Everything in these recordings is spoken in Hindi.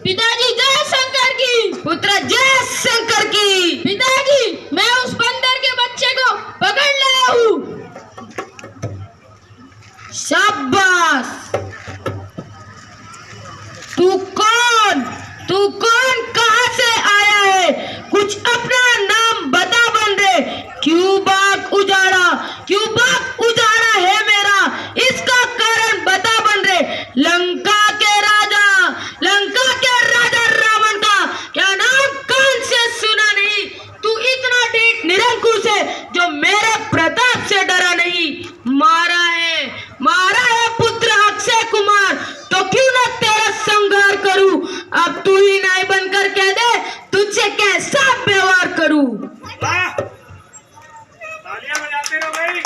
पिताजी जय शंकर की। पुत्र जय शंकर की। पिताजी मैं उस बंदर के बच्चे को पकड़ लाया हूँ। शाबाश। तू कौन कहां से आया है? कुछ अपना नाम बता बंदे। क्यों बाग उजाड़ा है मेरा? इसका कारण बता बंदे। लंका के राजा रावण का क्या नाम कान से सुना नहीं? तू इतना ढीठ निरंकुश है जो मेरे प्रताप से डरा नहीं। मारा है पुत्र अक्षय कुमार, तो क्यों ना तेरा संहार करूं। अब तू ही नाई बनकर कह दे तुझसे कैसा व्यवहार करूं। तालियां बजाते रहो भाई।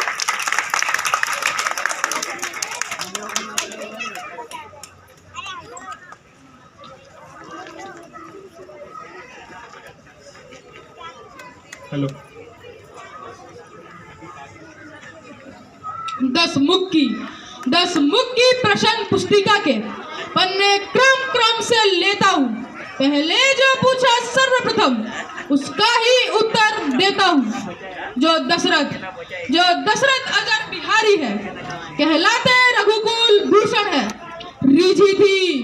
हेलो। 10 मुख की प्रश्न पुस्तिका के पन्ने क्रम से लेता हूँ। पहले जो पूछा सर्वप्रथम उसका ही उत्तर देता हूँ। जो दशरथ अगर बिहारी है, कहलाते रघुकुल भूषण है। रीझी थी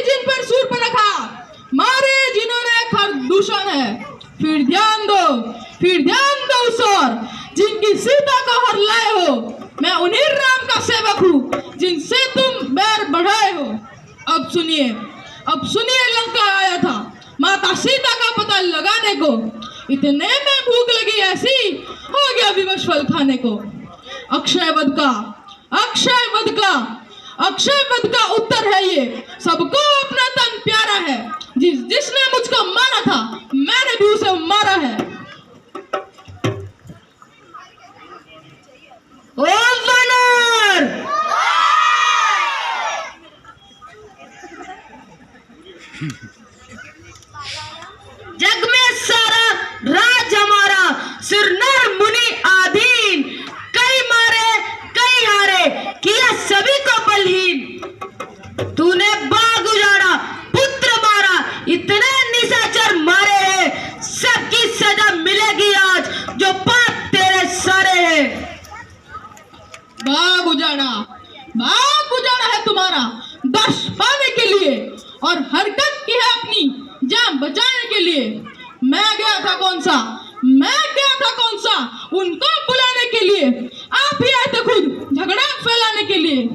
जिन पर शूर्पणखा, मारे जिन्होंने खरदूषण है। फिर ध्यान दो उस ओर जिनकी सीता को हर लाए हो। मैं उन्हीं राम का सेवक हूँ जिनसे तुम बैर बढ़ाए हो। अब सुनिए लंका आया था माता सीता का पता लगाने को। इतने में भूख लगी ऐसी, हो गया विवश फल खाने को। अक्षय वध का उत्तर है ये। सबको अपना तन प्यारा है। जिसने मुझको मारा था मैंने भी उसे मारा है। ओ वानर! जग में सारा राज हमारा, सिर नर मुनि आधीन। कई मारे कई हारे, किया सभी को बलहीन। तूने बाग उजाड़ा, पुत्र मारा, इतने निशाचर मारे हैं। सबकी सजा मिलेगी आज, जो पाप तेरे सारे हैं। बाग उजाड़ा है तुम्हारा दर्श पाने के लिए, और हरकत की है अपनी जान बचाने के लिए। मैं गया था कौन सा उनको बुलाने के लिए। आप ही आए थे खुद झगड़ा फैलाने के लिए।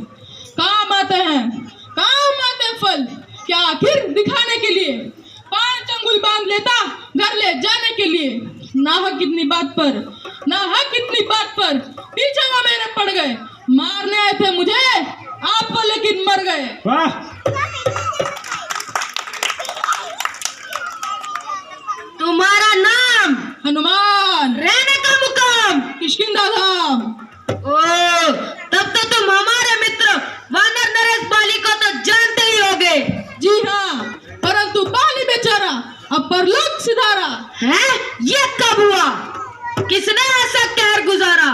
काम आते हैं फल क्या आखिर दिखाने के लिए। 5 अंगुल बांध लेता घर ले जाने के लिए। नाहक इतनी बात पर पीछे वो मेरे पड़ गए। मारने आए थे मुझे आपको, लेकिन मर गए। वाह। तुम्हारा नाम? हनुमान। रहने का मुकाम? किष्किंधा धाम। ओ, तब तो तुम हमारे मित्र वानर नरेश बाली को तो जानते ही होगे। जी हाँ, परंतु बाली बेचारा अब परलोक सिधारा है। ये कब हुआ? किसने ऐसा कहर गुजारा?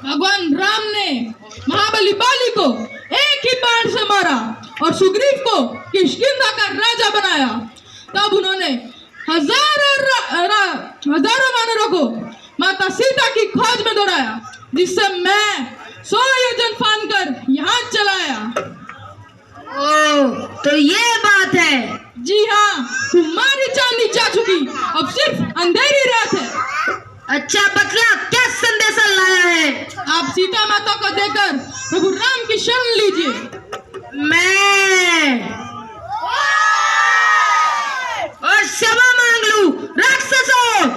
भगवान राम ने महाबली बाली को एक ही बाण से मारा और सुग्रीव को किष्किंधा का राजा बनाया। तब उन्होंने हजारों वानरों को माता सीता की खोज में दौड़ाया, जिससे मैं 100 योजन फान कर यहाँ चलाया। ओ, तो ये बात है। जी हाँ, तुम्हारी चांदी जा चुकी, अब सिर्फ अंधेरी रात है। अच्छा बतला, क्या संदेशा लाया है? आप सीता माता को देकर प्रभु राम की शरण लीजिए। मैं और क्षमा मांग लूं। राक्षसों,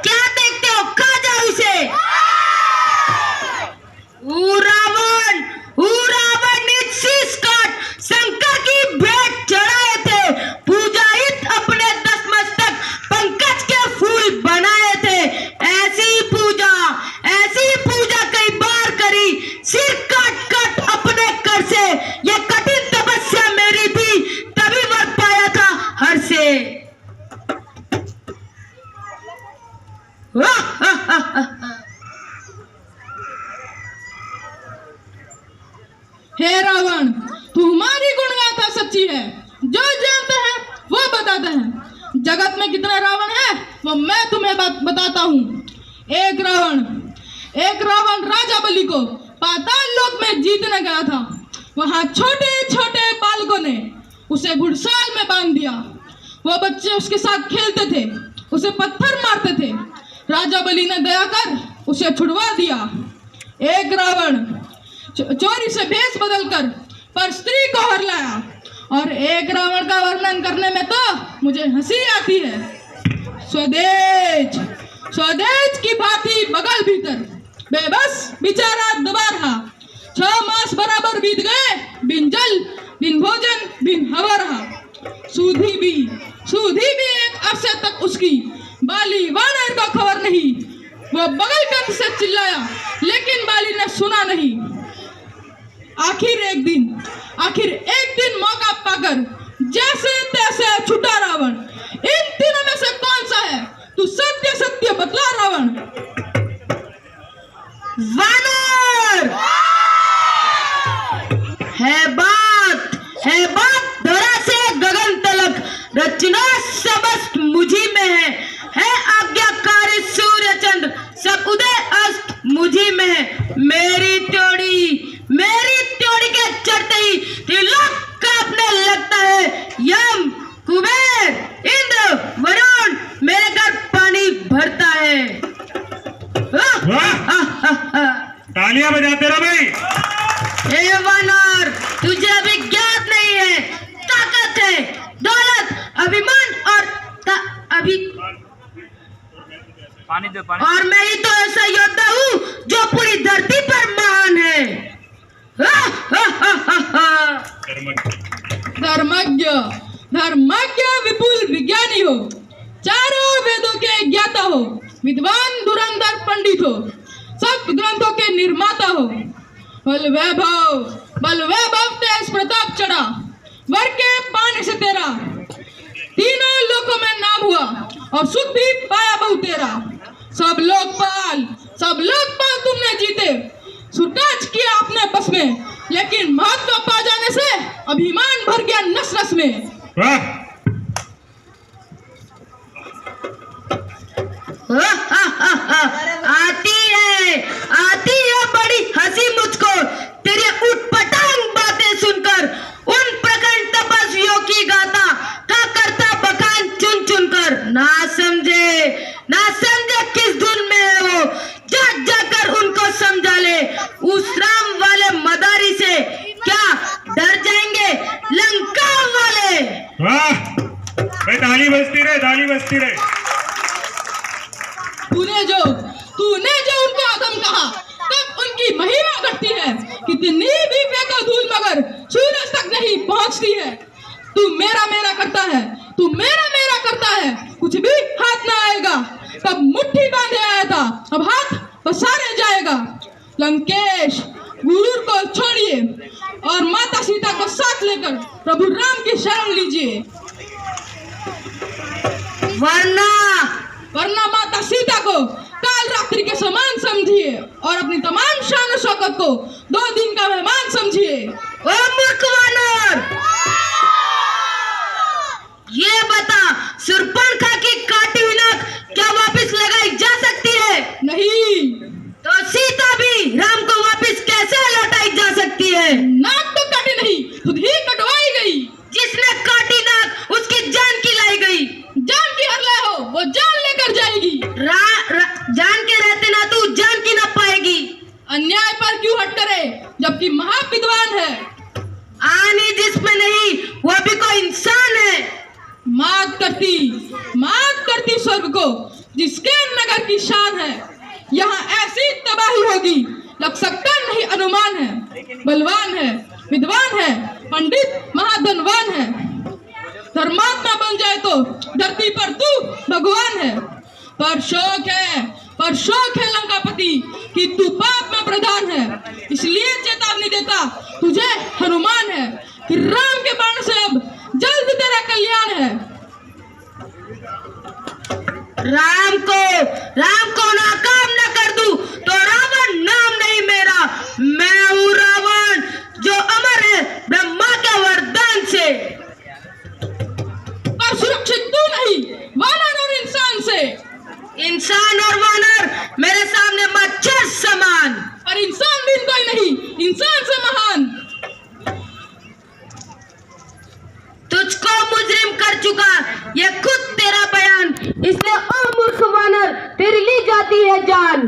क्या देखते हो? खा जाओ इसे। रावण ने शीश काट शंकर की भेंट चढ़ाए थे। पूजाहित अपने 10 मस्तक पंकज के फूल बनाए थे। ऐसी पूजा कई बार करी। सिर काट अपने कर से, ये कठिन तपस्या मेरी थी, तभी वर पाया था हर से। बताता हूँ। एक रावण राजा बलि को पाताल लोक में जीतने गया था। वहां छोटे छोटे बालकों ने उसे घुड़साल में बांध दिया। वो बच्चे उसके साथ खेलते थे, उसे पत्थर मारते थे। राजा बलि ने दया कर उसे छुड़वा दिया। एक रावण चोरी से भेष बदलकर पर स्त्री को हर लाया। और एक रावण का वर्णन करने में तो मुझे हंसी आती है। स्वदेश की भांति बगल भीतर बेबस बेचारा दबा रहा। 6 मास बराबर बीत गए, बिन जल बिन भोजन बिन हवा रहा। सूधी भी एक अरसे तक उसकी बाली वानर को खबर नहीं। वो बगल कंठ से चिल्लाया, लेकिन बाली ने सुना नहीं। आखिर एक दिन मौका पाकर जैसे तैसे छुटा रावण। इन तीनों में से कौन सा है? तू सत्य बतला रावण। वानर है बात धरा से गगन तलक, रचना समस्त मुझी में है आज्ञाकारी सूर्य चंद्र, सब उदय अस्त मुझी में है। मेरी त्योड़ी के चढ़ते ही त्रिलोक कांपने लगता है। यम कुबेर इंद्र वरुण मेरे घर पानी भरता है। तालियां बजाते रहो भाई। हे वानर, तुझे अभी ज्ञात नहीं है। ताकत है, दौलत, अभिमान और पानी दो पानी। और मैं ही तो ऐसा योद्धा हूँ जो पूरी धरती पर महान है। धर्मज्ञ विपुल विज्ञानी हो, चारों वेदों के ज्ञाता हो, विद्वान धुरंधर पंडित हो, सब ग्रंथों के निर्माता हो। बल वैभव तेज प्रताप चढ़ा, वर के पानी से तेरा तीनों लोकों में नाम हुआ और सुख भी पाया बहु तेरा। सब लोकपाल तुमने जीते, सुरताज किया अपने बस में, लेकिन महत्व पा जाने से अभिमान भर गया नस नस में। आती है बड़ी हंसी मुझको तेरी उटपटांग बातें सुनकर। उन प्रखंड तपस्वियों की गाथा का करता बखान चुन चुन कर। ना समझे किस धुन में है वो, जाकर उनको समझा ले। उस राम वाले मदारी से क्या डर जाएंगे लंका वाले। वाह भाई, ताली बजती रहे। तूने जो उनको अधम कहा, तब उनकी महिमा घटती है। कितनी भी फेंको धूल मगर सूरज तक नहीं पहुंचती है। तू मेरा करता है, कुछ भी हाथ ना आएगा। तब मुट्ठी बांधे आया था, अब हाथ पसारे जाएगा। लंकेश गुरूर को छोड़िए और माता सीता को साथ लेकर प्रभु राम की शरण लीजिए, वरना माता सीता को काल रात्रि के समान समझिए और अपनी तमाम शान और शौकत को 2 दिन का मेहमान समझिए। ओ मूर्ख वानर, ये बता, शूर्पणखा की काटी हुई नाक क्या वापस लगाई जा सकती है? नहीं। तो सीता भी राम को वापस कैसे लौटाई जा सकती है? नाक तो काटी नहीं, खुद ही कटवाई गई। जिसने काटी नाक उसकी जान की लाई गई। जान की हर ले हो, वो जान लेकर जाएगी। जान के रहते ना तू जान की ना पाएगी। अन्याय पर क्यों हट करे, जबकि महाविद्वान है। आनी जिसमें नहीं, वह भी कोई इंसान है। मात करती स्वर्ग को, जिसके नगर की शान है। यहाँ ऐसी तबाही होगी, लग सकता नहीं अनुमान है। बलवान है, विद्वान है, पंडित महाधनवान है। धर्मात्मा बन जाए तो धरती पर तू भगवान है। पर शौक है लंकापति कि तू पाप में प्रधान है। इसलिए चेतावनी देता तुझे हनुमान है कि राम के बाण से अब जल्द तेरा कल्याण है। राम को नाकाम न कर दूं तो रावण नाम नहीं मेरा। मैं हूँ रावण जो अमर है ब्रह्मा के वरदान से। पर सुरक्षित तू नहीं, वानर और इंसान से। इंसान और चुका ये खुद तेरा बयान, इसलिए ओ मूर्ख वानर तेरी ली जाती है जान।